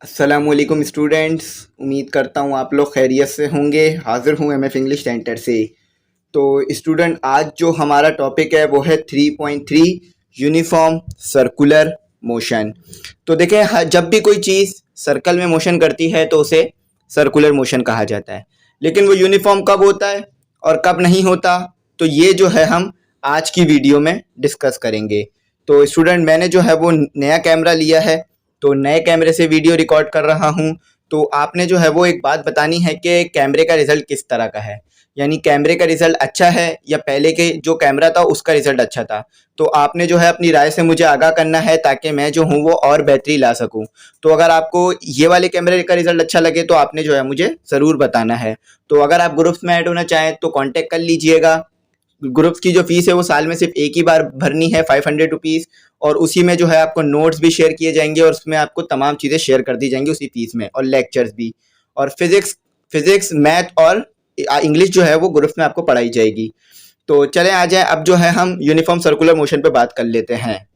अस्सलामुअलैकुम स्टूडेंट्स। उम्मीद करता हूँ आप लोग खैरियत से होंगे। हाज़िर हूँ एमएफ इंग्लिश सेंटर से। तो स्टूडेंट, आज जो हमारा टॉपिक है वो है 3.3 यूनिफॉर्म सर्कुलर मोशन। तो देखें, जब भी कोई चीज़ सर्कल में मोशन करती है तो उसे सर्कुलर मोशन कहा जाता है। लेकिन वो यूनिफॉर्म कब होता है और कब नहीं होता, तो ये जो है हम आज की वीडियो में डिस्कस करेंगे। तो स्टूडेंट, मैंने जो है वो नया कैमरा लिया है, तो नए कैमरे से वीडियो रिकॉर्ड कर रहा हूँ। तो आपने जो है वो एक बात बतानी है कि कैमरे का रिज़ल्ट किस तरह का है, यानी कैमरे का रिज़ल्ट अच्छा है या पहले के जो कैमरा था उसका रिज़ल्ट अच्छा था। तो आपने जो है अपनी राय से मुझे आगाह करना है ताकि मैं जो हूँ वो और बेहतरी ला सकूँ। तो अगर आपको ये वाले कैमरे का रिज़ल्ट अच्छा लगे तो आपने जो है मुझे ज़रूर बताना है। तो अगर आप ग्रुप्स में ऐड होना चाहें तो कॉन्टैक्ट कर लीजिएगा। ग्रुप्स की जो फीस है वो साल में सिर्फ एक ही बार भरनी है, 500 रुपीज़। और उसी में जो है आपको नोट्स भी शेयर किए जाएंगे और उसमें आपको तमाम चीज़ें शेयर कर दी जाएंगी उसी फीस में, और लेक्चर्स भी। और फिजिक्स मैथ और इंग्लिश जो है वो ग्रुप्स में आपको पढ़ाई जाएगी। तो चलें आ जाए, अब जो है हम यूनिफॉर्म सर्कुलर मोशन पे बात कर लेते हैं।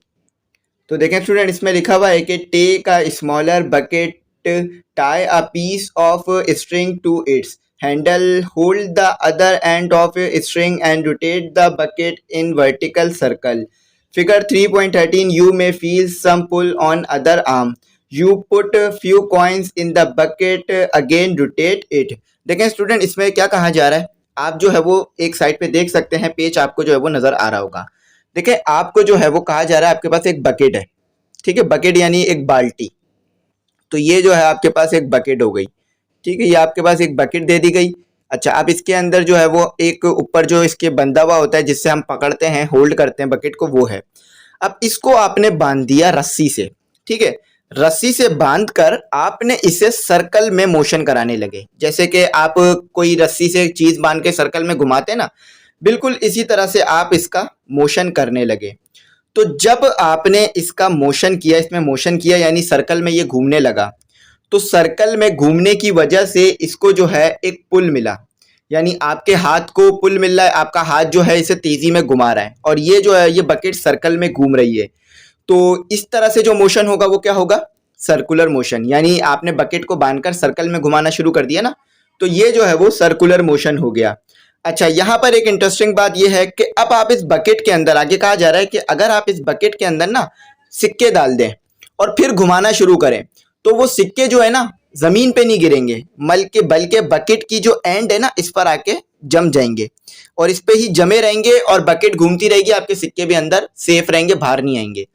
तो देखें स्टूडेंट, इसमें लिखा हुआ है कि take a smaller bucket, tie a piece of string to its handle, hold the other end of string and rotate the bucket in vertical circle. Figure 3.13, you may feel some pull on other arm. You put few coins in the bucket, again rotate it. देखें student, इसमें क्या कहा जा रहा है, आप जो है वो एक साइड पे देख सकते हैं, पेज आपको जो है वो नजर आ रहा होगा। देखिए, आपको जो है वो कहा जा रहा है आपके पास एक बकेट है, ठीक है, बकेट यानी एक बाल्टी। तो ये जो है आपके पास एक बकेट हो गई, ठीक है, ये आपके पास एक बकेट दे दी गई। अच्छा, अब इसके अंदर जो है वो एक ऊपर जो इसके बंधा हुआ होता है जिससे हम पकड़ते हैं, होल्ड करते हैं बकेट को, वो है। अब इसको आपने बांध दिया रस्सी से, ठीक है। रस्सी से बांध कर आपने इसे सर्कल में मोशन कराने लगे, जैसे कि आप कोई रस्सी से चीज बांध के सर्कल में घुमाते ना, बिल्कुल इसी तरह से आप इसका मोशन करने लगे। तो जब आपने इसका मोशन किया, इसमें मोशन किया यानी सर्कल में ये घूमने लगा, तो सर्कल में घूमने की वजह से इसको जो है एक पुल मिला, यानी आपके हाथ को पुल मिल रहा है, आपका हाथ जो है इसे तेजी में घुमा रहा है और ये जो है ये बकेट सर्कल में घूम रही है। तो इस तरह से जो मोशन होगा वो क्या होगा, सर्कुलर मोशन। यानी आपने बकेट को बांधकर सर्कल में घुमाना शुरू कर दिया ना, तो ये जो है वो सर्कुलर मोशन हो गया। अच्छा, यहाँ पर एक इंटरेस्टिंग बात यह है कि अब आप इस बकेट के अंदर, आगे कहा जा रहा है कि अगर आप इस बकेट के अंदर ना सिक्के डाल दें और फिर घुमाना शुरू करें, तो वो सिक्के जो है ना जमीन पे नहीं गिरेंगे, बल्कि बकेट की जो एंड है ना इस पर आके जम जाएंगे और इस पे ही जमे रहेंगे और बकेट घूमती रहेगी, आपके सिक्के भी अंदर सेफ रहेंगे, बाहर नहीं आएंगे।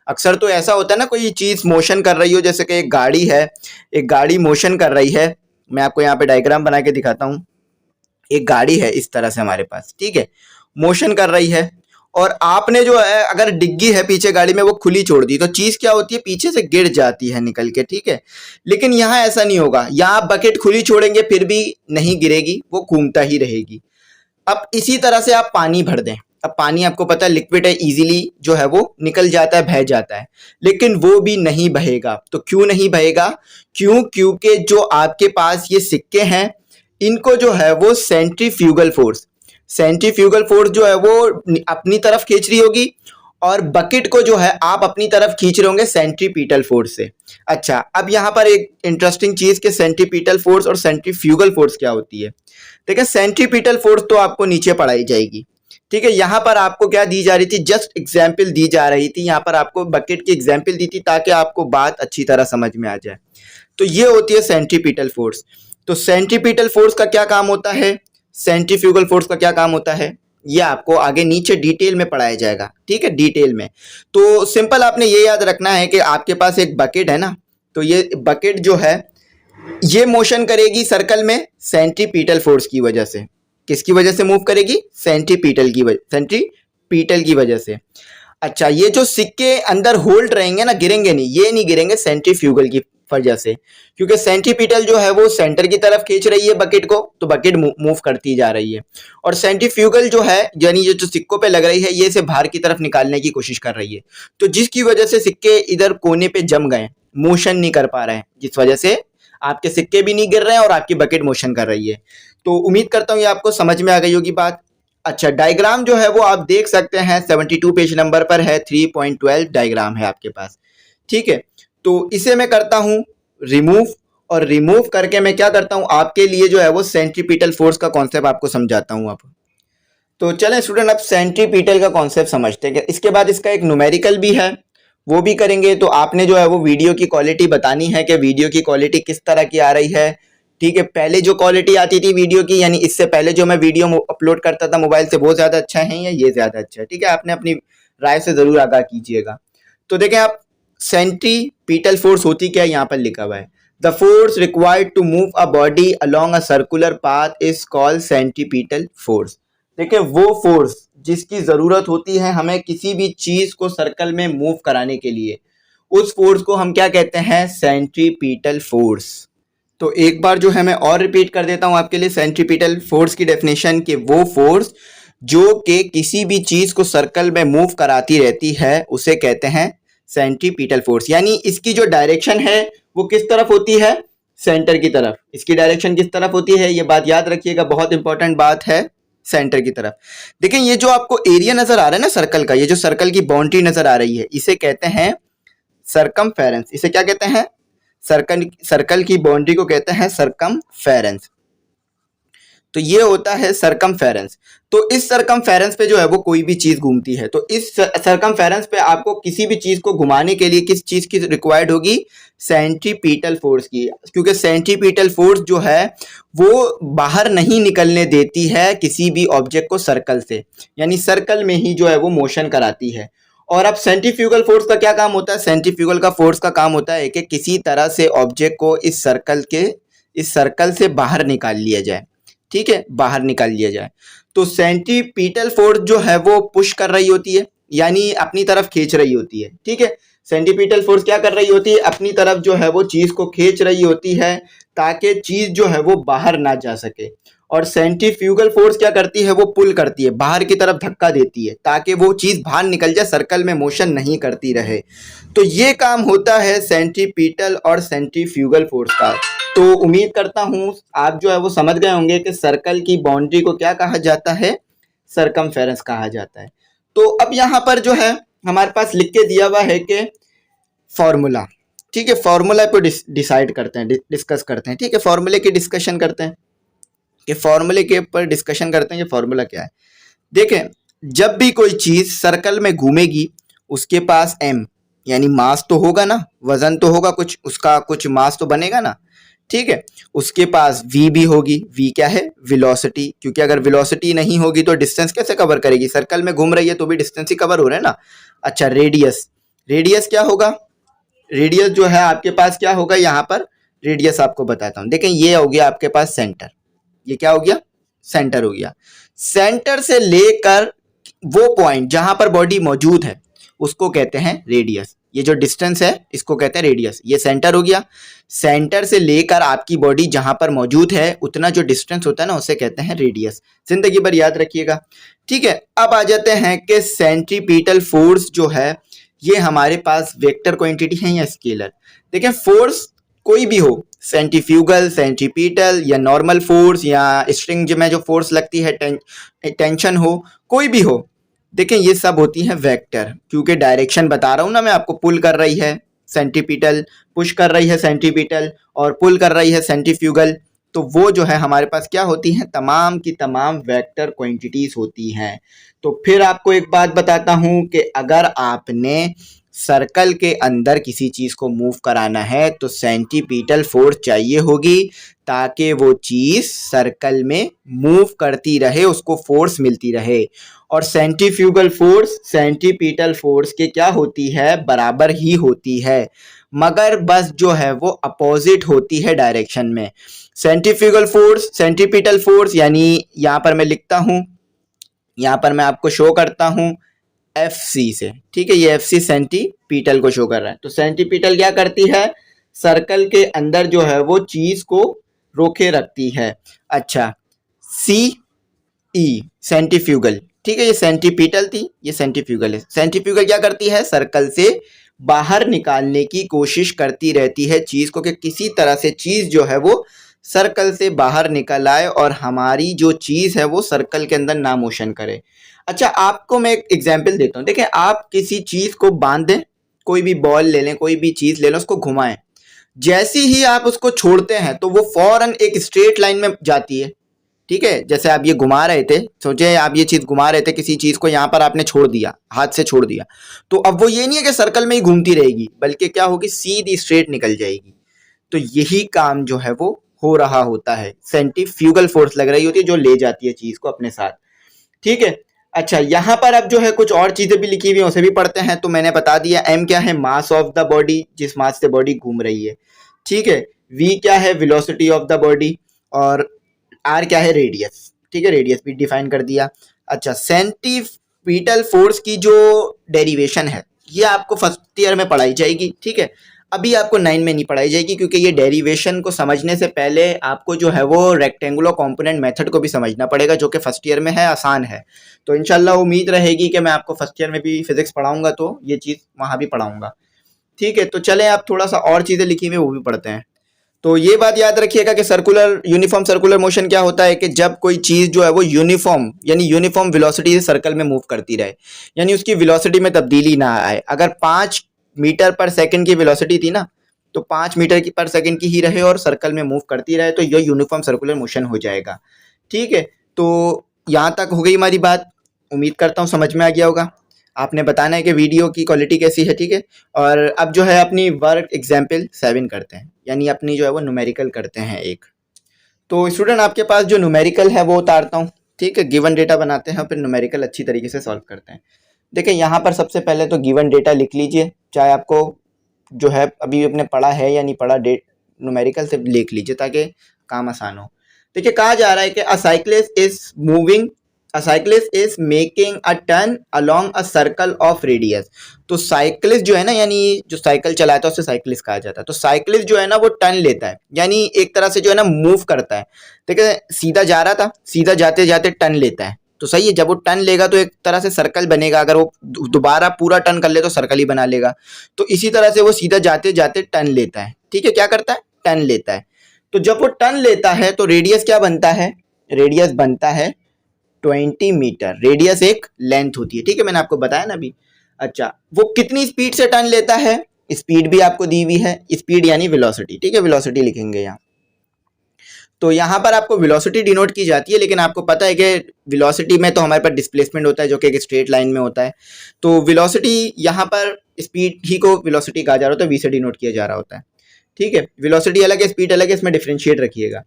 अक्सर तो ऐसा होता है ना, कोई चीज मोशन कर रही हो, जैसे कि एक गाड़ी है, एक गाड़ी मोशन कर रही है। मैं आपको यहाँ पे डायग्राम बना के दिखाता हूँ। एक गाड़ी है इस तरह से हमारे पास, ठीक है, मोशन कर रही है, और आपने जो है अगर डिग्गी है पीछे गाड़ी में वो खुली छोड़ दी, तो चीज क्या होती है, पीछे से गिर जाती है निकल के, ठीक है। लेकिन यहाँ ऐसा नहीं होगा, यहाँ आप बकेट खुली छोड़ेंगे फिर भी नहीं गिरेगी, वो घूमता ही रहेगी। अब इसी तरह से आप पानी भर दें, अब पानी आपको पता है लिक्विड है, इजीली जो है वो निकल जाता है, बह जाता है, लेकिन वो भी नहीं बहेगा। तो क्यों नहीं बहेगा, क्योंकि जो आपके पास ये सिक्के हैं इनको जो है वो सेंट्रीफ्यूगल फोर्स जो है वो अपनी तरफ खींच रही होगी, और बकेट को जो है आप अपनी तरफ खींच रहे होंगे सेंट्रीपिटल फोर्स से। अच्छा, अब यहाँ पर एक इंटरेस्टिंग चीज के सेंट्रीपिटल फोर्स और सेंट्रीफ्यूगल फोर्स क्या होती है। देखिए, सेंट्रीपिटल फोर्स तो आपको नीचे पढ़ाई जाएगी, ठीक है। यहाँ पर आपको क्या दी जा रही थी, जस्ट एग्जाम्पल दी जा रही थी, यहाँ पर आपको बकेट की एग्जाम्पल दी थी ताकि आपको बात अच्छी तरह समझ में आ जाए। तो ये होती है सेंट्रीपिटल फोर्स। तो सेंट्रीपिटल फोर्स का क्या काम होता है, सेंट्रीफ्यूगल फोर्स का क्या काम होता है, ये आपको आगे नीचे डिटेल में पढ़ाया जाएगा, ठीक है, डिटेल में। तो सिंपल आपने ये याद रखना है कि आपके पास एक बकेट है ना, तो ये बकेट जो है ये मोशन करेगी सर्कल में सेंट्रीपिटल फोर्स की वजह से। किसकी वजह से मूव करेगी, सेंट्रीपिटल की वजह से। अच्छा, ये जो सिक्के अंदर होल्ड रहेंगे ना, गिरेंगे नहीं, ये नहीं गिरेंगे सेंट्रीफ्यूगल की वजह से, क्योंकि सेंट्रीपिटल जो है वो सेंटर की तरफ खींच रही है बकेट को, तो बकेट मूव करती जा रही है। और सेंट्रीफ्यूगल जो है यानी ये जो सिक्कों पे लग रही है, ये इसे बाहर की तरफ निकालने की कोशिश कर रही है, तो जिसकी वजह से सिक्के इधर कोने पे जम गए, मोशन नहीं कर पा रहे हैं, जिस वजह से आपके सिक्के भी नहीं गिर रहे हैं और आपकी बकेट मोशन कर रही है। तो उम्मीद करता हूँ ये आपको समझ में आ गई होगी बात। अच्छा, डायग्राम जो है वो आप देख सकते हैं 72 पेज नंबर पर है, 3.12 डायग्राम है आपके पास, ठीक है। तो इसे मैं करता हूँ रिमूव, और रिमूव करके मैं क्या करता हूँ आपके लिए जो है वो सेंट्रीपिटल फोर्स का कॉन्सेप्ट आपको समझाता हूँ। आप तो चलें स्टूडेंट, अब सेंट्रीपिटल का कॉन्सेप्ट समझते हैं। इसके बाद इसका एक न्यूमेरिकल भी है, वो भी करेंगे। तो आपने जो है वो वीडियो की क्वालिटी बतानी है कि वीडियो की क्वालिटी किस तरह की आ रही है। ठीक है, पहले जो क्वालिटी आती थी वीडियो की, यानी इससे पहले जो मैं वीडियो अपलोड करता था मोबाइल से, वो ज़्यादा अच्छा है या ये ज़्यादा अच्छा है? ठीक है, आपने अपनी राय से ज़रूर आगाह कीजिएगा। तो देखें आप, सेंट्रीपिटल फोर्स होती क्या है, यहाँ पर लिखा हुआ है, the force required to move a body along a circular path is called centripetal force. देखिए, वो फोर्स जिसकी जरूरत होती है हमें किसी भी चीज को सर्कल में मूव कराने के लिए, उस फोर्स को हम क्या कहते हैं, सेंट्रीपिटल फोर्स। तो एक बार जो है मैं और रिपीट कर देता हूं आपके लिए सेंट्रीपिटल फोर्स की डेफिनेशन, कि वो फोर्स जो कि किसी भी चीज को सर्कल में मूव कराती रहती है उसे कहते हैं सेंट्रीपिटल फोर्स। यानी इसकी जो डायरेक्शन है वो किस तरफ होती है, सेंटर की तरफ। इसकी डायरेक्शन किस तरफ होती है, ये बात याद रखिएगा, बहुत इंपॉर्टेंट बात है, सेंटर की तरफ। देखें, ये जो आपको एरिया नजर आ रहा है ना सर्कल का, ये जो सर्कल की बाउंड्री नजर आ रही है, इसे कहते हैं सरकमफेरेंस। इसे क्या कहते हैं, सर्कल की बाउंड्री को कहते हैं सरकमफेरेंस। तो ये होता है सरकमफेरेंस। तो इस सरकमफेरेंस पे जो है वो कोई भी चीज घूमती है। तो इस सरकमफेरेंस पे आपको किसी भी चीज को घुमाने के लिए किस चीज की रिक्वायर्ड होगी, सेंट्रीपिटल फोर्स की। क्योंकि सेंट्रीपिटल फोर्स जो है वो बाहर नहीं निकलने देती है किसी भी ऑब्जेक्ट को सर्कल से, यानी सर्कल में ही जो है वो मोशन कराती है। और अब सेंट्रीफ्यूगल फोर्स का क्या काम होता है, सेंट्रीफ्यूगल का फोर्स का काम होता है कि किसी तरह से ऑब्जेक्ट को इस सर्कल से बाहर निकाल लिया जाए। ठीक है, बाहर निकाल लिया जाए। तो सेंट्रीपिटल फोर्स जो है वो पुश कर रही होती है, यानी अपनी तरफ खींच रही होती है। ठीक है, सेंट्रीपिटल फोर्स क्या कर रही होती है, अपनी तरफ जो है वो चीज को खींच रही होती है ताकि चीज जो है वो बाहर ना जा सके। और सेंट्रीफ्यूगल फोर्स क्या करती है, वो पुल करती है, बाहर की तरफ धक्का देती है ताकि वो चीज बाहर निकल जाए, सर्कल में मोशन नहीं करती रहे। तो ये काम होता है सेंट्रीपिटल और सेंट्रीफ्यूगल फोर्स का। तो उम्मीद करता हूं आप जो है वो समझ गए होंगे कि सर्कल की बाउंड्री को क्या कहा जाता है, सरकमफेरेंस कहा जाता है। तो अब यहाँ पर जो है हमारे पास लिख के दिया हुआ है कि फॉर्मूला। ठीक है, फॉर्मूला पे डिसाइड करते हैं, डिस्कस करते हैं। ठीक है, फॉर्मूले की डिस्कशन करते हैं, कि फॉर्मूले के ऊपर डिस्कशन करते हैं कि फॉर्मूला क्या है। देखें, जब भी कोई चीज सर्कल में घूमेगी उसके पास m यानी मास तो होगा ना, वजन तो होगा, कुछ उसका कुछ मास तो बनेगा ना। ठीक है, उसके पास v भी होगी। v क्या है, वेलोसिटी, क्योंकि अगर वेलोसिटी नहीं होगी तो डिस्टेंस कैसे कवर करेगी, सर्कल में घूम रही है तो भी डिस्टेंस ही कवर हो रहा है ना। अच्छा, रेडियस, रेडियस क्या होगा, रेडियस जो है आपके पास क्या होगा, यहाँ पर रेडियस आपको बताता हूं। देखें, ये हो गया आपके पास सेंटर, ये क्या हो गया, सेंटर हो गया। सेंटर से लेकर वो पॉइंट जहां पर बॉडी मौजूद है उसको कहते हैं रेडियस। ये जो डिस्टेंस है इसको कहते हैं रेडियस, ये सेंटर हो गया। सेंटर से लेकर आपकी बॉडी जहां पर मौजूद है उतना जो डिस्टेंस होता है ना उसे कहते हैं रेडियस। जिंदगी भर याद रखिएगा। ठीक है, अब आ जाते हैं कि सेंट्रीपिटल फोर्स जो है ये हमारे पास वेक्टर क्वांटिटी है या स्केलर। देखें, फोर्स कोई भी हो, सेंट्रीफ्यूगल, सेंट्रीपिटल या नॉर्मल फोर्स या स्ट्रिंग में जो फोर्स लगती है, टेंशन हो, कोई भी हो, देखें ये सब होती है वेक्टर। क्योंकि डायरेक्शन बता रहा हूं ना मैं आपको, पुल कर रही है सेंट्रीपिटल, पुश कर रही है सेंट्रीपिटल, और पुल कर रही है सेंट्रीफ्यूगल। तो वो जो है हमारे पास क्या होती हैं, तमाम की तमाम वेक्टर क्वांटिटीज होती हैं। तो फिर आपको एक बात बताता हूं कि अगर आपने सर्कल के अंदर किसी चीज को मूव कराना है तो सेंट्रीपिटल फोर्स चाहिए होगी ताकि वो चीज सर्कल में मूव करती रहे, उसको फोर्स मिलती रहे। और सेंट्रीफ्यूगल फोर्स सेंट्रीपिटल फोर्स के क्या होती है, बराबर ही होती है, मगर बस जो है वो अपोजिट होती है डायरेक्शन में। सेंट्रीफ्यूगल फोर्स, सेंट्रीपिटल फोर्स, यानी यहाँ पर मैं लिखता हूं, यहाँ पर मैं आपको शो करता हूं FC से। ठीक है, ये FC सेंट्रीपिटल को शो कर रहा है। तो सेंट्रीपिटल क्या करती है, सर्कल के अंदर जो है वो चीज को रोके रखती है। अच्छा, CE सेंट्रीफ्यूगल। ठीक है, ये सेंट्रीपिटल थी, ये सेंट्रीफ्यूगल है। सेंट्रीफ्यूगल क्या करती है, सर्कल से बाहर निकालने की कोशिश करती रहती है चीज को, कि किसी तरह से चीज जो है वो सर्कल से बाहर निकल आए और हमारी जो चीज है वो सर्कल के अंदर ना मोशन करे। अच्छा, आपको मैं एक एग्जाम्पल देता हूँ। देखिए, आप किसी चीज को बांध दें, कोई भी बॉल ले लें, कोई भी चीज ले लें, उसको घुमाएं, जैसे ही आप उसको छोड़ते हैं तो वो फौरन एक स्ट्रेट लाइन में जाती है। ठीक है, जैसे आप ये घुमा रहे थे, सोचे आप ये चीज घुमा रहे थे, किसी चीज को यहाँ पर आपने छोड़ दिया, हाथ से छोड़ दिया, तो अब वो ये नहीं है कि सर्कल में ही घूमती रहेगी, बल्कि क्या होगी, सीधी स्ट्रेट निकल जाएगी। तो यही काम जो है वो हो रहा होता है, सेंट्रीफ्यूगल फोर्स लग रही होती है जो ले जाती है चीज को अपने साथ। ठीक है, अच्छा यहाँ पर अब जो है कुछ और चीजें भी लिखी हुई हैं, उसे भी पढ़ते हैं। तो मैंने बता दिया एम क्या है, मास ऑफ द बॉडी, जिस मास से बॉडी घूम रही है। ठीक है, वी क्या है, वेलोसिटी ऑफ द बॉडी, और आर क्या है, रेडियस। ठीक है, रेडियस भी डिफाइन कर दिया। अच्छा, सेंट्रीपिटल फोर्स की जो डेरिवेशन है ये आपको फर्स्ट ईयर में पढ़ाई जाएगी। ठीक है, अभी आपको 9 में नहीं पढ़ाई जाएगी, क्योंकि ये डेरिवेशन को समझने से पहले आपको जो है वो रेक्टेंगुलर कंपोनेंट मेथड को भी समझना पड़ेगा, जो कि फर्स्ट ईयर में है, आसान है। तो इंशाल्लाह उम्मीद रहेगी कि मैं आपको फर्स्ट ईयर में भी फिजिक्स पढ़ाऊंगा, तो ये चीज़ वहाँ भी पढ़ाऊंगा। ठीक है, तो चले आप थोड़ा सा और चीज़ें लिखी हुई वो भी पढ़ते हैं। तो ये बात याद रखिएगा कि सर्कुलर यूनिफॉर्म सर्कुलर मोशन क्या होता है, कि जब कोई चीज़ जो है वो यूनिफॉर्म यानी यूनिफॉर्म वेलोसिटी से सर्कल में मूव करती रहे, यानी उसकी वेलोसिटी में तब्दीली ना आए। अगर 5 मीटर पर सेकंड की वेलोसिटी थी ना, तो 5 मीटर की पर सेकंड की ही रहे और सर्कल में मूव करती रहे, तो यह यूनिफॉर्म सर्कुलर मोशन हो जाएगा। ठीक है, तो यहाँ तक हो गई हमारी बात, उम्मीद करता हूँ समझ में आ गया होगा। आपने बताना है कि वीडियो की क्वालिटी कैसी है। ठीक है, और अब जो है अपनी वर्क एग्जाम्पल 7 करते हैं, यानी अपनी जो है वो न्यूमेरिकल करते हैं एक। तो स्टूडेंट आपके पास जो न्यूमेरिकल है वो उतारता हूँ। ठीक है, गिवन डेटा बनाते हैं, फिर न्यूमेरिकल अच्छी तरीके से सॉल्व करते हैं। देखिए यहाँ पर सबसे पहले तो गिवन डेटा लिख लीजिए, चाहे आपको जो है अभी अपने पढ़ा है या नहीं पढ़ा, डेट न्यूमेरिकल से लिख लीजिए ताकि काम आसान हो। देखिए कहा जा रहा है कि अ cyclist is making a turn along a circle of radius. तो साइक्लिस्ट जो है ना, यानी जो साइकिल चलाता है उसे साइक्लिस्ट कहा जाता है। तो साइक्लिस्ट जो है ना वो टर्न लेता है, यानी एक तरह से जो है ना मूव करता है। देखिए सीधा जा रहा था, सीधा जाते जाते टर्न लेता है, तो सही है, जब वो टर्न लेगा तो एक तरह से सर्कल बनेगा। अगर वो दोबारा पूरा टर्न कर ले तो सर्कल ही बना लेगा। तो इसी तरह से वो सीधा जाते जाते टर्न लेता है। ठीक है, क्या करता है, टर्न लेता है। तो जब वो टर्न लेता है तो रेडियस क्या बनता है, रेडियस बनता है 20 मीटर। रेडियस एक लेंथ होती है। ठीक है, मैंने आपको बताया ना अभी। अच्छा, वो कितनी स्पीड से टर्न लेता है, स्पीड भी आपको दी हुई है, स्पीड यानी वेलोसिटी। ठीक है, वेलोसिटी लिखेंगे यहाँ। तो यहाँ पर आपको वेलोसिटी डिनोट की जाती है, लेकिन आपको पता है कि वेलोसिटी में तो हमारे पास डिस्प्लेसमेंट होता है जो कि एक स्ट्रेट लाइन में होता है। तो वेलोसिटी यहाँ पर स्पीड ही को वेलोसिटी कहा जा रहा होता है, वी से डिनोट किया जा रहा होता है। ठीक है, वेलोसिटी अलग है, स्पीड अलग है, इसमें डिफरेंशिएट रखिएगा।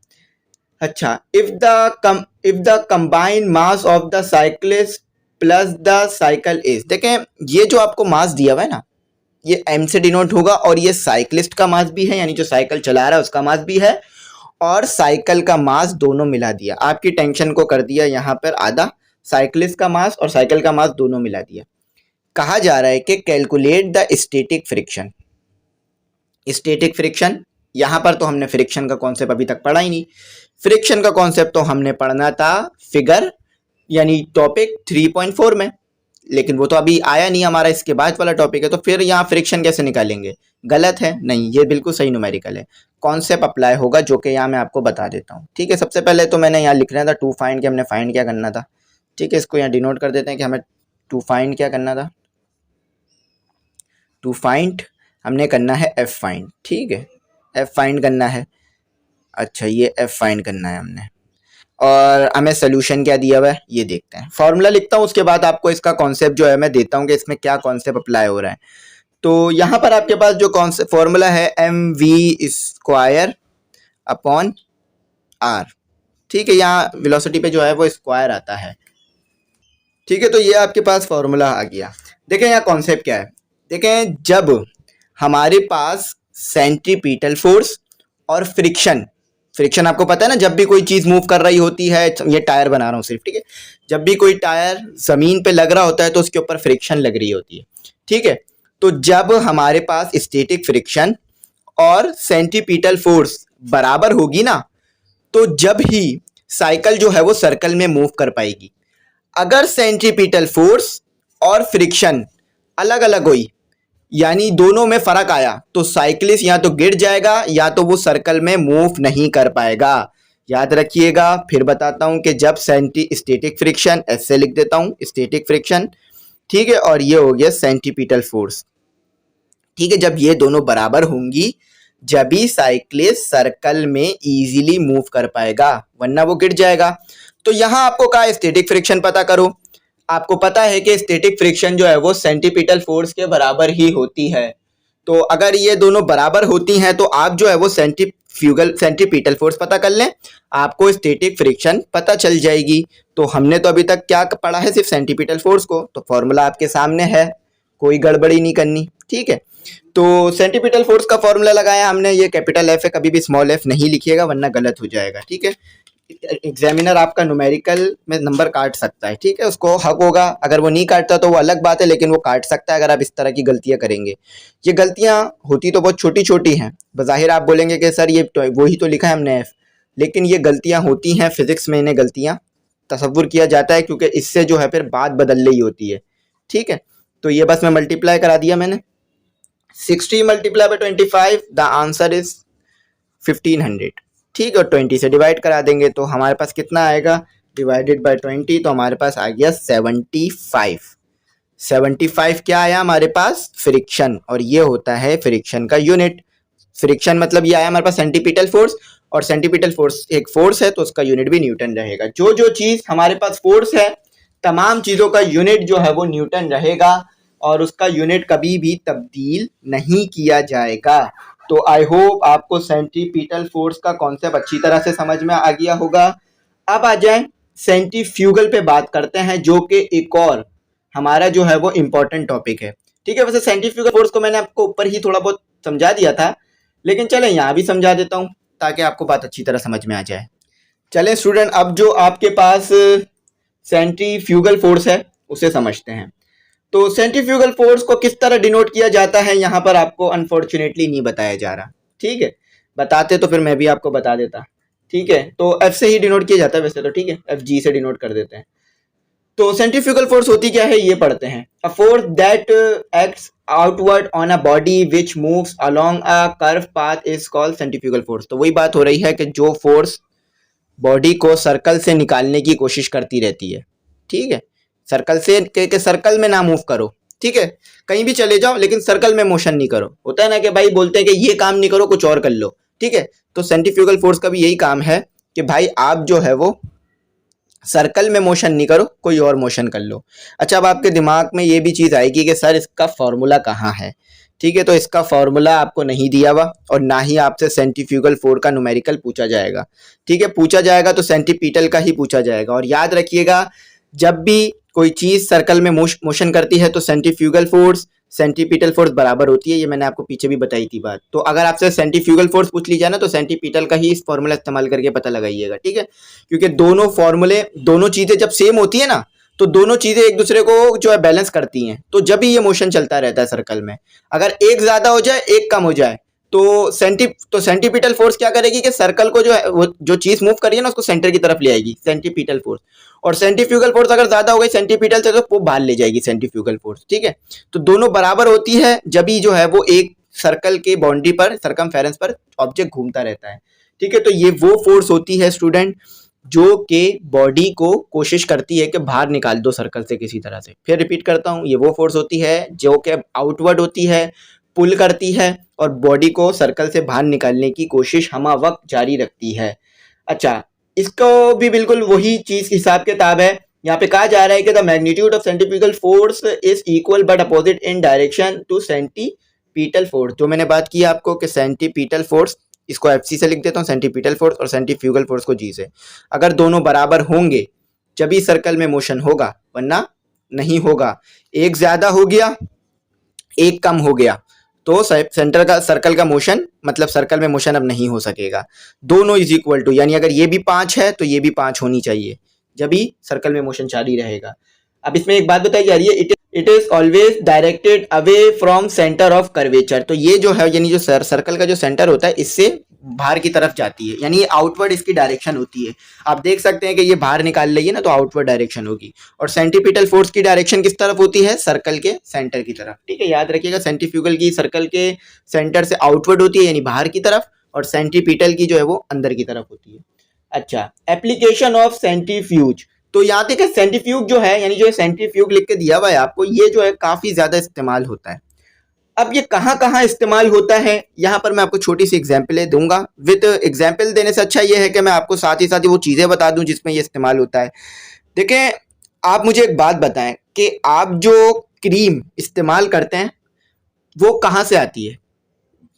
अच्छा, if the combined mass of the cyclist plus the cycle is, देखें ये जो आपको मास दिया हुआ है ना, ये m से डिनोट होगा, और ये साइक्लिस्ट का मास भी है, यानी जो साइकिल चला रहा है उसका मास भी है, और साइकिल का मास दोनों मिला दिया। आपकी टेंशन को कर दिया यहाँ पर आधा, साइक्लिस्ट का मास और साइकिल का मास दोनों मिला दिया। कहा जा रहा है कि calculate the static friction. Static friction, यहाँ पर तो हमने फ्रिक्शन का कॉन्सेप्ट अभी तक पढ़ा ही नहीं। फ्रिक्शन का कॉन्सेप्ट तो हमने पढ़ना था फिगर यानी टॉपिक 3.4 में, लेकिन वो तो अभी आया नहीं, हमारा इसके बाद वाला टॉपिक है। तो फिर यहाँ फ्रिक्शन कैसे निकालेंगे, गलत है, नहीं ये बिल्कुल सही न्यूमेरिकल है। कॉन्सेप्ट अप्लाई होगा जो कि यहाँ मैं आपको बता देता हूँ। ठीक है, सबसे पहले तो मैंने यहाँ लिखना था टू फाइंड, कि हमने फाइंड क्या करना था। ठीक है, इसको यहाँ डिनोट कर देते हैं कि हमें टू फाइंड क्या करना था। टू फाइंड हमने करना है एफ फाइंड। ठीक है, एफ फाइंड करना है। अच्छा, ये एफ फाइंड करना है हमने, और हमें सोल्यूशन क्या दिया हुआ है ये देखते हैं। फॉर्मूला लिखता हूँ, उसके बाद आपको इसका कॉन्सेप्ट जो है मैं देता हूँ कि इसमें क्या कॉन्सेप्ट अप्लाई हो रहा है। तो यहाँ पर आपके पास जो कॉन्सेप्ट फॉर्मूला है mv² अपॉन r। ठीक है, यहाँ वेलोसिटी पे जो है वो स्क्वायर आता है। ठीक है, तो ये आपके पास फॉर्मूला आ गया। देखें यहाँ कॉन्सेप्ट क्या है, देखें जब हमारे पास सेंट्रीपिटल फोर्स और फ्रिक्शन आपको पता है ना, जब भी कोई चीज मूव कर रही होती है, ये टायर बना रहा हूँ सिर्फ। ठीक है, जब भी कोई टायर जमीन पे लग रहा होता है तो उसके ऊपर फ्रिक्शन लग रही होती है। ठीक है, तो जब हमारे पास स्टैटिक फ्रिक्शन और सेंट्रीपिटल फोर्स बराबर होगी ना, तो जब ही साइकिल जो है वो सर्कल में मूव कर पाएगी। अगर सेंट्रीपिटल फोर्स और फ्रिक्शन अलग अलग हुई, यानी दोनों में फर्क आया, तो साइकिलिस्ट या तो गिर जाएगा या तो वो सर्कल में मूव नहीं कर पाएगा। याद रखिएगा, फिर बताता हूं कि जब स्टैटिक फ्रिक्शन, ऐसे लिख देता हूं स्टैटिक फ्रिक्शन। ठीक है, और ये हो गया सेंट्रीपिटल फोर्स। ठीक है, जब ये दोनों बराबर होंगी जब ही साइक्लिस्ट सर्कल में इजीली मूव कर पाएगा, वरना वो गिर जाएगा। तो यहाँ आपको कहा स्टैटिक फ्रिक्शन पता करो। आपको पता है कि स्टैटिक फ्रिक्शन जो है वो सेंटीपिटल फोर्स के बराबर ही होती है। तो अगर ये दोनों बराबर होती हैं तो आप जो है वो सेंटीपिटल फोर्स पता कर लें, आपको स्टैटिक फ्रिक्शन पता चल जाएगी। तो हमने तो अभी तक क्या पढ़ा है, सिर्फ सेंटीपिटल फोर्स को। तो फॉर्मूला आपके सामने है, कोई गड़बड़ी नहीं करनी, ठीक है। तो सेंटीपिटल फोर्स का फॉर्मूला लगाया हमने, ये कैपिटल एफ है, कभी भी स्मॉल एफ नहीं लिखिएगा वरना गलत हो जाएगा, ठीक है। एग्जामिनर आपका न्यूमेरिकल में नंबर काट सकता है, ठीक है, उसको हक होगा। अगर वो नहीं काटता तो वो अलग बात है, लेकिन वो काट सकता है अगर आप इस तरह की गलतियां करेंगे। ये गलतियां होती तो बहुत छोटी छोटी हैं, बज़ाहिर आप बोलेंगे कि सर ये वही तो लिखा है हमने एफ, लेकिन ये गलतियां होती हैं, फिजिक्स में इन्हें गलतियां तसव्वुर किया जाता है, क्योंकि इससे जो है फिर बात बदल रही होती है, ठीक है। तो ये बस मैं मल्टीप्लाई करा दिया मैंने, 60 multiply by 25, the answer is 1500, ठीक है। और 20 से डिवाइड करा देंगे तो हमारे पास कितना आएगा, डिवाइडेड बाय 20, तो हमारे पास आ गया 75। 75 क्या आया हमारे पास, फ्रिक्शन, और ये होता है फ्रिक्शन का यूनिट। फ्रिक्शन मतलब ये आया हमारे पास सेंटीपिटल फोर्स, और सेंटीपिटल फोर्स एक फोर्स है तो उसका यूनिट भी न्यूटन रहेगा। जो जो चीज हमारे पास फोर्स है, तमाम चीजों का यूनिट जो है वो न्यूटन रहेगा, और उसका यूनिट कभी भी तब्दील नहीं किया जाएगा। तो आई होप आपको सेंटीपिटल फोर्स का कॉन्सेप्ट अच्छी तरह से समझ में आ गया होगा। अब आ जाए सेंटीफ्यूगल पे बात करते हैं, जो कि एक और हमारा जो है वो इम्पोर्टेंट टॉपिक है, ठीक है। वैसे सेंटीफ्यूगल फोर्स को मैंने आपको ऊपर ही थोड़ा बहुत समझा दिया था, लेकिन चले यहाँ भी समझा देता हूँ ताकि आपको बात अच्छी तरह समझ में आ जाए। चलें स्टूडेंट, अब जो आपके पास सेंट्रीफ्यूगल फोर्स है उसे समझते हैं। तो सेंट्रीफ्यूगल फोर्स को किस तरह डिनोट किया जाता है, यहाँ पर आपको अनफॉर्चुनेटली नहीं बताया जा रहा, ठीक है। बताते तो फिर मैं भी आपको बता देता, ठीक है। तो एफ से ही डिनोट किया जाता है वैसे तो, ठीक है, एफ जी से डिनोट कर देते हैं। तो सेंट्रीफ्यूगल फोर्स होती क्या है ये पढ़ते हैं। A force that acts outward on a body which moves along a curve path is called centrifugal force. तो वही बात हो रही है कि जो फोर्स बॉडी को सर्कल से निकालने की कोशिश करती रहती है, ठीक है। सर्कल से के सर्कल में ना मूव करो, ठीक है, कहीं भी चले जाओ लेकिन सर्कल में मोशन नहीं करो। होता है ना कि भाई बोलते हैं कि ये काम नहीं करो कुछ और कर लो, ठीक है। तो सेंट्रीफ्यूगल फोर्स का भी यही काम है कि भाई आप जो है वो सर्कल में मोशन नहीं करो, कोई और मोशन कर लो। अच्छा, अब आपके दिमाग में ये भी चीज़ आएगी कि सर इसका फॉर्मूला कहाँ है, ठीक है। तो इसका फॉर्मूला आपको नहीं दिया हुआ, और ना ही आपसे सेंट्रीफ्यूगल फोर्स का न्यूमेरिकल पूछा जाएगा, ठीक है। पूछा जाएगा तो सेंटीपिटल का ही पूछा जाएगा। और याद रखिएगा, जब भी कोई चीज़ सर्कल में मोशन करती है तो सेंट्रीफ्यूगल फोर्स सेंटीपिटल फोर्स बराबर होती है, ये मैंने आपको पीछे भी बताई थी बात। तो अगर आपसे सेंट्रीफ्यूगल फोर्स पूछ ली जाए ना तो सेंटीपिटल का ही इस फॉर्मूला इस्तेमाल करके पता लगाइएगा, ठीक है। क्योंकि दोनों फॉर्मूले, दोनों चीज़ें जब सेम होती है ना तो दोनों चीज़ें एक दूसरे को जो है बैलेंस करती हैं, तो जब भी ये मोशन चलता रहता है सर्कल में। अगर एक ज़्यादा हो जाए एक कम हो जाए तो सेंटीपिटल फोर्स क्या करेगी कि सर्कल को जो है वो जो चीज़ मूव कर रही है ना उसको सेंटर की तरफ ले आएगी, सेंटीपिटल फोर्स। और सेंट्रीफ्यूगल फोर्स अगर ज्यादा हो गई सेंटीपिटल से तो वो बाहर ले जाएगी सेंट्रीफ्यूगल फोर्स, ठीक है। तो दोनों बराबर होती है जब ही जो है वो एक सर्कल के बाउंड्री पर, सरकमफेरेंस पर ऑब्जेक्ट घूमता रहता है, ठीक है। तो ये वो फोर्स होती है स्टूडेंट जो कि बॉडी को कोशिश करती है कि बाहर निकाल दो सर्कल से किसी तरह से। फिर रिपीट करता हूँ, ये वो फोर्स होती है जो कि आउटवर्ड होती है, पुल करती है और बॉडी को सर्कल से बाहर निकालने की कोशिश हमा वक्त जारी रखती है। अच्छा, इसको भी बिल्कुल वही चीज हिसाब किताब है। यहाँ पे कहा जा रहा है कि the magnitude of centrifugal force is equal but opposite in direction to centripetal force. जो मैंने बात की आपको कि सेंटीपिटल फोर्स, इसको एफ सी से लिख देता हूँ सेंटीपिटल फोर्स, और सेंट्रीफ्यूगल फोर्स को जी से। अगर दोनों बराबर होंगे जब ही सर्कल में मोशन होगा, वरना नहीं होगा। एक ज्यादा हो गया एक कम हो गया तो सेंटर का सर्कल का मोशन, मतलब सर्कल में मोशन अब नहीं हो सकेगा। दोनों इज इक्वल टू, यानी अगर ये भी 5 है तो ये भी 5 होनी चाहिए, जब भी सर्कल में मोशन जारी रहेगा। अब इसमें एक बात बताई जा रही है, it is always directed away from centre of curvature. तो ये जो है यानी जो सर्कल का जो सेंटर होता है इससे बाहर की तरफ जाती है, यानी आउटवर्ड इसकी डायरेक्शन होती है। आप देख सकते हैं कि ये बाहर निकाल रही है ना तो आउटवर्ड डायरेक्शन होगी। और सेंटीपिटल फोर्स की डायरेक्शन किस तरफ होती है, सर्कल के सेंटर की तरफ, ठीक है। याद रखिएगा, सेंट्रीफ्यूगल की सर्कल के सेंटर से आउटवर्ड होती है यानी बाहर की तरफ, और सेंटीपिटल की जो है वो अंदर की तरफ होती है। अच्छा, एप्लीकेशन ऑफ सेंट्रीफ्यूज। तो यहाँ तक सेंट्रीफ्यूज जो है, यानी जो सेंट्रीफ्यूज लिख के दिया हुआ है आपको, ये जो है काफी ज्यादा इस्तेमाल होता है। अब ये कहाँ कहाँ इस्तेमाल होता है, यहाँ पर मैं आपको छोटी सी एग्जाम्पलें दूंगा। विद एग्जाम्पल देने से अच्छा ये है कि मैं आपको साथ ही वो चीज़ें बता दूं जिसमें ये इस्तेमाल होता है। देखें, आप मुझे एक बात बताएं कि आप जो क्रीम इस्तेमाल करते हैं वो कहाँ से आती है।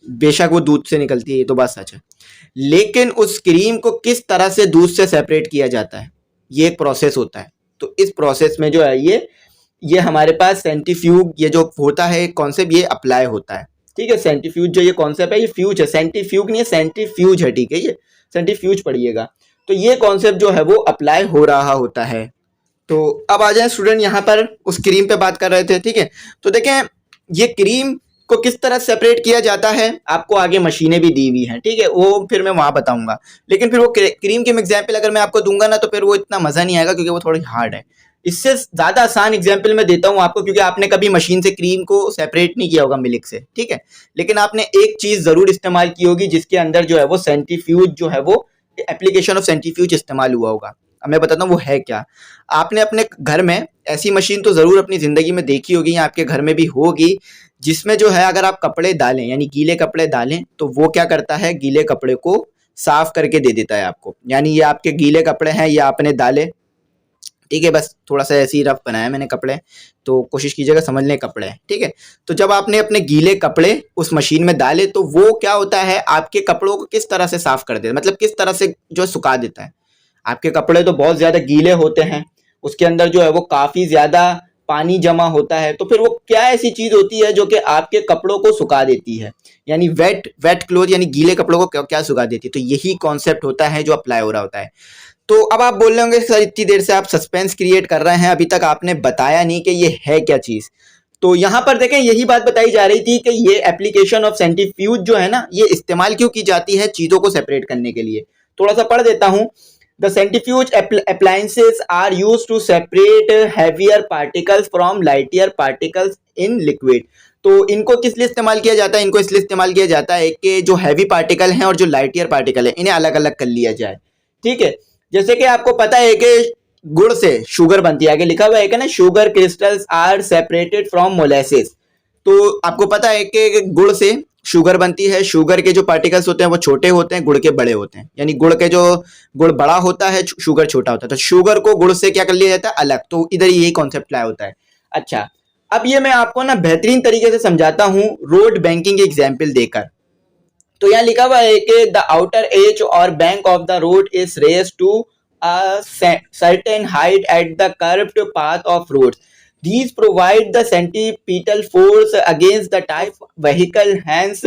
बेशक वो दूध से निकलती है, ये तो बात सच है, लेकिन उस क्रीम को किस तरह से दूध से सेपरेट किया जाता है, ये एक प्रोसेस होता है। तो इस प्रोसेस में जो है ये हमारे पास सेंट्रीफ्यूज, ये जो होता है कॉन्सेप्ट, ये अप्लाई होता है। ठीक है, सेंट्रीफ्यूज जो ये कॉन्सेप्ट है, ये फ्यूज है, सेंट्रीफ्यूज नहीं है, सेंट्रीफ्यूज है। ठीक है, ये सेंट्रीफ्यूज पढ़िएगा। तो ये कॉन्सेप्ट जो है वो अप्लाई हो रहा होता है। तो अब आ जाए स्टूडेंट, यहाँ पर उस क्रीम पे बात कर रहे थे। ठीक है, तो देखें ये क्रीम को किस तरह सेपरेट किया जाता है, आपको आगे मशीनें भी दी हुई हैं। ठीक है, वो फिर मैं वहां बताऊंगा, लेकिन फिर वो क्रीम के एग्जाम्पल अगर मैं आपको दूंगा ना तो फिर वो इतना मजा नहीं आएगा, क्योंकि वो थोड़ी हार्ड है। इससे ज्यादा आसान एग्जाम्पल मैं देता हूँ आपको, क्योंकि आपने कभी मशीन से क्रीम को सेपरेट नहीं किया होगा मिल्क से। ठीक है, लेकिन आपने एक चीज जरूर इस्तेमाल की होगी जिसके अंदर जो है वो सेंट्रीफ्यूज जो है वो एप्लीकेशन ऑफ सेंट्रीफ्यूज इस्तेमाल हुआ होगा। अब मैं बताता हूँ वो है क्या। आपने अपने घर में ऐसी मशीन तो जरूर अपनी जिंदगी में देखी होगी या आपके घर में भी होगी, जिसमें जो है अगर आप कपड़े डालें यानी गीले कपड़े डालें तो वो क्या करता है, गीले कपड़े को साफ करके दे देता है आपको। यानी ये आपके गीले कपड़े हैं, ये आपने डाले, ठीक है, बस थोड़ा सा ऐसे ही रफ बनाया मैंने कपड़े, तो कोशिश कीजिएगा समझने कपड़े हैं। ठीक है, तो जब आपने अपने गीले कपड़े उस मशीन में डाले तो वो क्या होता है, आपके कपड़ों को किस तरह से साफ कर देता है, मतलब किस तरह से जो सुखा देता है। आपके कपड़े तो बहुत ज्यादा गीले होते हैं, उसके अंदर जो है वो काफी ज्यादा पानी जमा होता है, तो फिर वो क्या ऐसी चीज होती है जो कि आपके कपड़ों को सुखा देती है, यानी वेट वेट क्लोथ, यानी गीले कपड़ों को क्या सुखा देती है। तो यही कॉन्सेप्ट होता है जो अप्लाई हो रहा होता है। तो अब आप बोल रहे होंगे सर इतनी देर से आप सस्पेंस क्रिएट कर रहे हैं, अभी तक आपने बताया नहीं कि ये है क्या चीज। तो यहाँ पर देखें यही बात बताई जा रही थी कि ये एप्लीकेशन ऑफ सेंट्रीफ्यूज जो है ना, ये इस्तेमाल क्यों की जाती है, चीजों को सेपरेट करने के लिए। थोड़ा सा पढ़ देता हूं। The centrifuge appliances are used to separate heavier particles from lighter particles in liquid। तो इनको किस लिए इस्तेमाल किया जाता है, इनको इसलिए इस्तेमाल किया जाता है कि जो हैवी पार्टिकल हैं और जो लाइटियर पार्टिकल है इन्हें अलग अलग कर लिया जाए। ठीक है, जैसे कि आपको पता है कि गुड़ से शुगर बनती है, आगे लिखा हुआ है कि ना, sugar crystals are separated from molasses. तो आपको पता है कि गुड़ से शुगर बनती है, शुगर के जो पार्टिकल्स होते हैं वो छोटे होते हैं, गुड़ के बड़े होते हैं, यानी गुड़ बड़ा होता है, शुगर छोटा होता है। तो शुगर को गुड़ से क्या कर लिया जाता है, अलग। तो इधर यही कॉन्सेप्ट लाया होता है। अच्छा, अब ये मैं आपको ना बेहतरीन तरीके से समझाता हूँ रोड बैंकिंग एग्जाम्पल देकर। तो यहाँ लिखा हुआ है कि द आउटर एज और bank of the road is raise to a certain height at the curved path of roads. These provide the centripetal force against the type vehicle, hence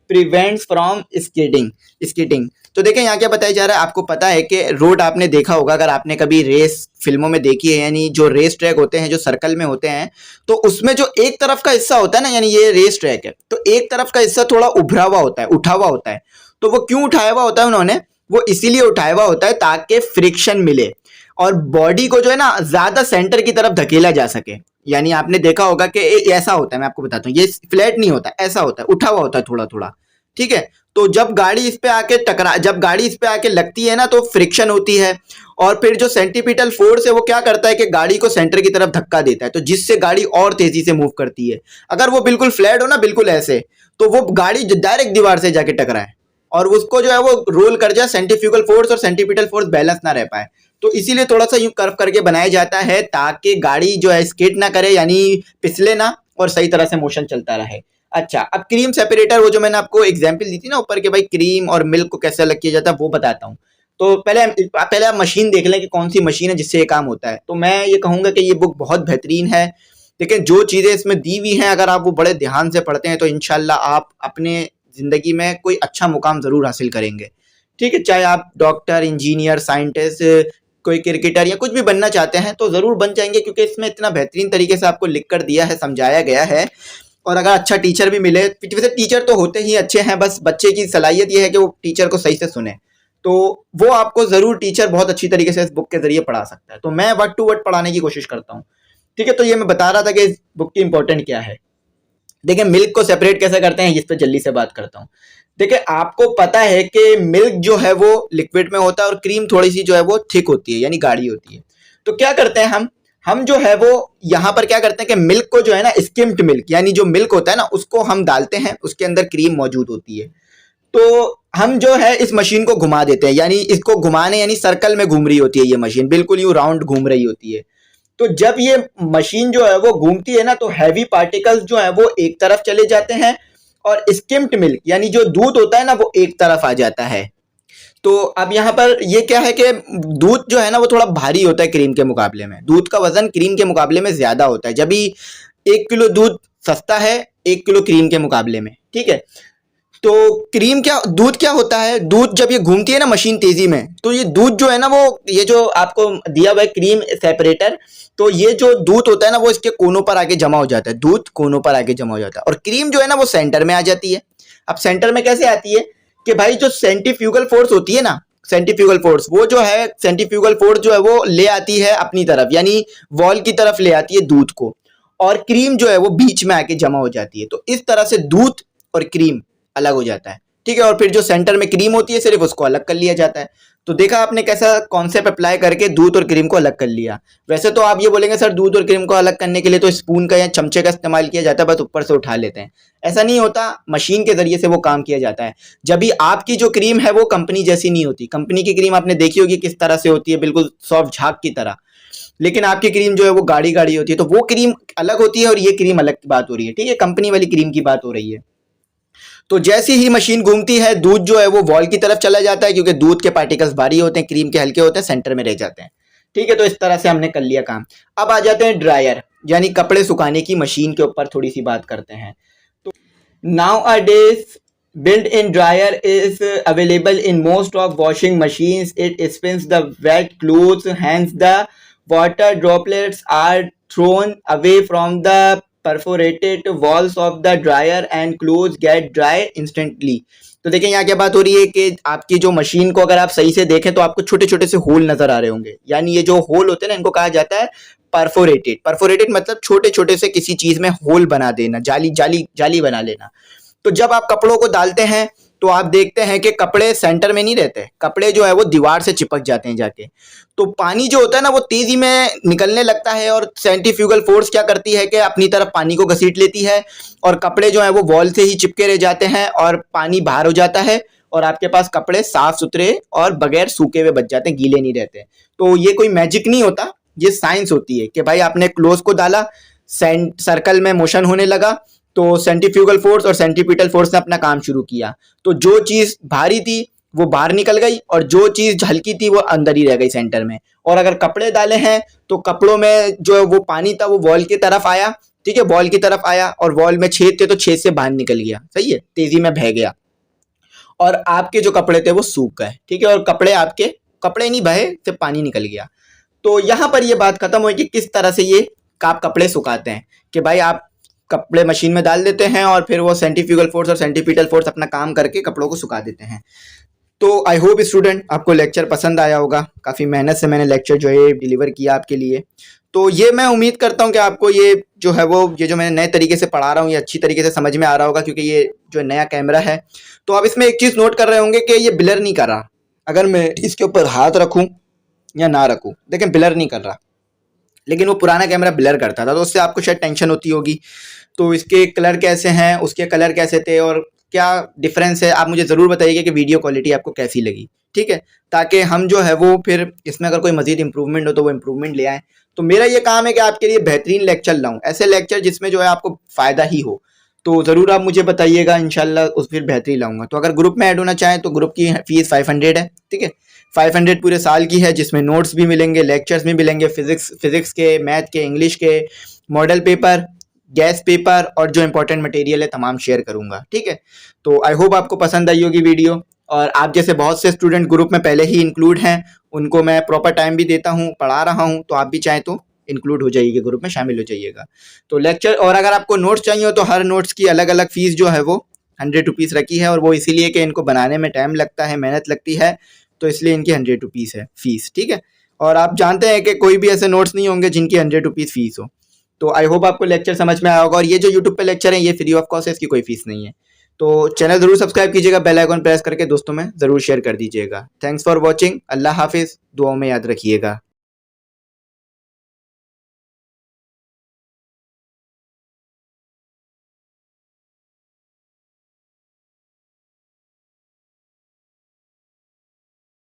prevents from skidding। तो देखें यहाँ क्या बताया जा रहा है, आपको पता है कि रोड आपने देखा होगा, अगर आपने कभी रेस फिल्मों में देखी है, यानी जो रेस ट्रैक होते हैं जो सर्कल में होते हैं, तो उसमें जो एक तरफ का हिस्सा होता है ना, यानी ये रेस ट्रैक है, तो एक तरफ का हिस्सा थोड़ा उभरा हुआ होता है, उठा हुआ होता है। तो वो क्यों उठाया हुआ होता है उन्होंने, वो इसीलिए उठाया हुआ होता है ताकि फ्रिक्शन मिले और बॉडी को जो है ना ज्यादा सेंटर की तरफ धकेला जा सके। यानी आपने देखा होगा कि ऐसा होता है, मैं आपको बताता हूँ, ये फ्लैट नहीं होता, ऐसा होता है, उठा हुआ होता है थोड़ा थोड़ा। ठीक है, तो जब गाड़ी इस पे आके लगती है ना तो फ्रिक्शन होती है, और फिर जो सेंट्रीपिटल फोर्स है वो क्या करता है कि गाड़ी को सेंटर की तरफ धक्का देता है, तो जिससे गाड़ी और तेजी से मूव करती है। अगर वो बिल्कुल फ्लैट हो ना, बिल्कुल ऐसे, तो वो गाड़ी डायरेक्ट दीवार से जाके टकराए और उसको जो है वो रोल कर जाए, सेंट्रीफ्यूगल फोर्स और सेंट्रीपिटल फोर्स बैलेंस ना रह पाए। तो इसीलिए थोड़ा सा यूं कर्व करके बनाया जाता है ताकि गाड़ी जो है स्किड ना करे, यानी फिसले ना, और सही तरह से मोशन चलता रहे। अच्छा, अब क्रीम सेपरेटर, वो जो मैंने आपको एग्जांपल दी थी ना ऊपर के, भाई क्रीम और मिल्क को कैसे अलग किया जाता है वो बताता हूँ। तो पहले आप मशीन देख लें कि कौन सी मशीन है जिससे ये काम होता है। तो मैं ये कहूंगा कि ये बुक बहुत बेहतरीन है, लेकिन जो चीजें इसमें दी हुई हैं अगर आप वो बड़े ध्यान से पढ़ते हैं तो इंशाल्लाह आप अपने जिंदगी में कोई अच्छा मुकाम जरूर हासिल करेंगे। ठीक है, चाहे आप डॉक्टर, इंजीनियर, साइंटिस्ट, कोई क्रिकेटर या कुछ भी बनना चाहते हैं तो जरूर बन जाएंगे, क्योंकि इसमें इतना बेहतरीन तरीके से आपको लिख कर दिया है, समझाया गया है। और अगर अच्छा टीचर भी मिले, वैसे टीचर तो होते ही अच्छे हैं, बस बच्चे की सलाहियत ये है कि वो टीचर को सही से सुने, तो वो आपको जरूर टीचर बहुत अच्छी तरीके से इस बुक के जरिए पढ़ा सकता है। तो मैं वर्ड टू वर्ड पढ़ाने की कोशिश करता हूँ। ठीक है, तो ये मैं बता रहा था कि इस बुक की इंपॉर्टेंट क्या है। देखिए मिल्क को सेपरेट कैसे करते हैं, इस पर जल्दी से बात करता हूँ। देखिए आपको पता है कि मिल्क जो है वो लिक्विड में होता है और क्रीम थोड़ी सी जो है वो थिक होती है, यानी गाढ़ी होती है। तो क्या करते हैं हम, हम जो है वो यहाँ पर क्या करते हैं कि मिल्क को जो है ना, स्किम्ड मिल्क यानी जो मिल्क होता है ना, उसको हम डालते हैं, उसके अंदर क्रीम मौजूद होती है। तो हम जो है इस मशीन को घुमा देते हैं, यानी इसको घुमाने यानी सर्कल में घूम रही होती है ये मशीन, बिल्कुल यूं राउंड घूम रही होती है। तो जब ये मशीन जो है वो घूमती है ना, तो हैवी पार्टिकल्स जो है वो एक तरफ चले जाते हैं और स्किम्ड मिल्क यानी जो दूध होता है ना, वो एक तरफ आ जाता है। तो अब यहाँ पर ये क्या है कि दूध जो है ना वो थोड़ा भारी होता है क्रीम के मुकाबले में, दूध का वजन क्रीम के मुकाबले में ज्यादा होता है। जब भी 1 किलो दूध सस्ता है 1 किलो क्रीम के मुकाबले में, ठीक है। तो क्रीम क्या, दूध क्या होता है, दूध जब ये घूमती है ना मशीन तेजी में, तो ये दूध जो है ना वो, ये जो आपको दिया हुआ है क्रीम सेपरेटर, तो ये जो दूध होता है ना वो इसके कोनों पर आके जमा हो जाता है, दूध कोनों पर आके जमा हो जाता है, और क्रीम जो है ना वो सेंटर में आ जाती है। अब सेंटर में कैसे आती है कि भाई जो सेंट्रीफ्यूगल फोर्स होती है ना, सेंट्रीफ्यूगल फोर्स, वो जो है सेंट्रीफ्यूगल फोर्स जो है वो ले आती है अपनी तरफ, यानी वॉल की तरफ ले आती है दूध को, और क्रीम जो है वो बीच में आके जमा हो जाती है। तो इस तरह से दूध और क्रीम अलग हो जाता है, ठीक है। और फिर जो सेंटर में क्रीम होती है सिर्फ उसको अलग कर लिया जाता है। तो देखा आपने कैसा कॉन्सेप्ट अप्लाई करके दूध और क्रीम को अलग कर लिया। वैसे तो आप ये बोलेंगे सर दूध और क्रीम को अलग करने के लिए तो स्पून का या चमचे का इस्तेमाल किया जाता है, बस ऊपर से उठा लेते हैं। ऐसा नहीं होता, मशीन के जरिए से वो काम किया जाता है। जब भी आपकी जो क्रीम है वो कंपनी जैसी नहीं होती, कंपनी की क्रीम आपने देखी होगी किस तरह से होती है, बिल्कुल सॉफ्ट झाग की तरह, लेकिन आपकी क्रीम जो है वो गाढ़ी गाढ़ी होती है। तो वो क्रीम अलग होती है और ये क्रीम अलग की बात हो रही है, ठीक है, कंपनी वाली क्रीम की बात हो रही है। तो जैसी ही मशीन घूमती है दूध जो है वो वॉल की तरफ चला जाता है, क्योंकि दूध के पार्टिकल्स भारी होते हैं, क्रीम के हल्के होते हैं, सेंटर में रह जाते हैं, ठीक है। तो इस तरह से हमने कर लिया काम। अब आ जाते हैं ड्रायर यानी कपड़े सुखाने की मशीन के ऊपर थोड़ी सी बात करते हैं। तो now a days built-in dryer is available in most of washing machines. It spins the wet clothes, hence the water droplets are thrown away from the perforated walls of the dryer and clothes get dry instantly. तो देखें यहाँ क्या बात हो रही है कि आपकी जो मशीन को अगर आप सही से देखें तो आपको छोटे छोटे से होल नजर आ रहे होंगे, यानी ये जो होल होते हैं ना इनको कहा जाता है परफोरेटेड। परफोरेटेड मतलब छोटे छोटे से किसी चीज में होल बना देना, जाली जाली जाली बना लेना। तो जब आप कपड़ों को डालते हैं तो आप देखते हैं कि कपड़े सेंटर में नहीं रहते, कपड़े जो है वो दीवार से चिपक जाते हैं जाके। तो पानी जो होता है ना वो तेजी में निकलने लगता है, और सेंट्रीफ्यूगल फोर्स क्या करती है कि अपनी तरफ पानी को घसीट लेती है, और कपड़े जो है वो वॉल से ही चिपके रह जाते हैं और पानी बाहर हो जाता है, और आपके पास कपड़े साफ सुथरे और बगैर सूखे हुए बच जाते हैं, गीले नहीं रहते। तो ये कोई मैजिक नहीं होता, ये साइंस होती है कि भाई आपने क्लोज को डाला, सर्कल में मोशन होने लगा, तो सेंट्रीफ्यूगल फोर्स और सेंट्रीपिटल फोर्स ने अपना काम शुरू किया। तो जो चीज भारी थी वो बाहर निकल गई, और जो चीज हल्की थी वो अंदर ही रह गई सेंटर में। और अगर कपड़े डाले हैं तो कपड़ों में जो वो पानी था वो वॉल की तरफ आया, ठीक है, वॉल की तरफ आया, और वॉल में छेद थे तो छेद से बाहर निकल गया, सही है, तेजी में बह गया, और आपके जो कपड़े थे वो सूख गए, ठीक है, और आपके कपड़े नहीं बहे, सिर्फ पानी निकल गया। तो यहाँ पर ये बात खत्म हुई कि किस तरह से ये आप कपड़े सुखाते हैं, कि भाई आप कपड़े मशीन में डाल देते हैं और फिर वो सेंट्रीफ्यूगल फोर्स और सेंट्रीपिटल फोर्स अपना काम करके कपड़ों को सुखा देते हैं। तो आई होप स्टूडेंट आपको लेक्चर पसंद आया होगा, काफ़ी मेहनत से मैंने लेक्चर जो है डिलीवर किया आपके लिए। तो ये मैं उम्मीद करता हूँ कि आपको ये जो है वो ये जो मैंने नए तरीके से पढ़ा रहा हूँ ये अच्छी तरीके से समझ में आ रहा होगा, क्योंकि ये जो नया कैमरा है। तो आप इसमें एक चीज़ नोट कर रहे होंगे कि ये ब्लर नहीं कर रहा। अगर मैं इसके ऊपर हाथ रखूँ या ना रखूँ, देखें ब्लर नहीं कर रहा, लेकिन वो पुराना कैमरा ब्लर करता था, तो उससे आपको शायद टेंशन होती होगी। तो इसके कलर कैसे हैं, उसके कलर कैसे थे और क्या डिफरेंस है, आप मुझे ज़रूर बताइए कि वीडियो क्वालिटी आपको कैसी लगी, ठीक है, ताकि हम जो है वो फिर इसमें अगर कोई मज़ीद इंप्रूवमेंट हो तो वो इंप्रूवमेंट ले आएँ। तो मेरा ये काम है कि आपके लिए बेहतरीन लेक्चर लाऊं, ऐसे लेक्चर जिसमें जो है आपको फ़ायदा ही हो। तो ज़रूर आप मुझे बताइएगा, इंशाल्लाह उस फिर बेहतरीन लाऊंगा। तो अगर ग्रुप में ऐड होना चाहें तो ग्रुप की फ़ीस 500 है, ठीक है, 500 पूरे साल की है, जिसमें नोट्स भी मिलेंगे, लेक्चर्स भी मिलेंगे, फिजिक्स के, मैथ के, इंग्लिश के, मॉडल पेपर, गैस पेपर और जो इंपॉर्टेंट मटेरियल है तमाम शेयर करूंगा, ठीक है। तो आई होप आपको पसंद आई होगी वीडियो, और आप जैसे बहुत से स्टूडेंट ग्रुप में पहले ही इंक्लूड हैं, उनको मैं प्रॉपर टाइम भी देता हूँ, पढ़ा रहा हूँ, तो आप भी चाहें तो इंक्लूड हो जाइएगा, ग्रुप में शामिल हो जाइएगा। तो लेक्चर, और अगर आपको नोट्स चाहिए हो तो हर नोट्स की अलग अलग फ़ीस जो है वो 100 रुपीज़ रखी है, और वो इसीलिए कि इनको बनाने में टाइम लगता है, मेहनत लगती है, तो इसलिए इनकी 100 रुपीज़ है फ़ीस, ठीक है। और आप जानते हैं कि कोई भी ऐसे नोट्स नहीं होंगे जिनकी 100 रुपीज़ फ़ीस हो। तो आई होप आपको लेक्चर समझ में आया होगा, और ये जो यूट्यूब पे लेक्चर है ये फ्री ऑफ कॉस्ट है, इसकी कोई फीस नहीं है। तो चैनल ज़रूर सब्सक्राइब कीजिएगा, बेल आइकन प्रेस करके दोस्तों में ज़रूर शेयर कर दीजिएगा। थैंक्स फॉर वॉचिंग, अल्लाह हाफिज़, दुआओं में याद रखिएगा।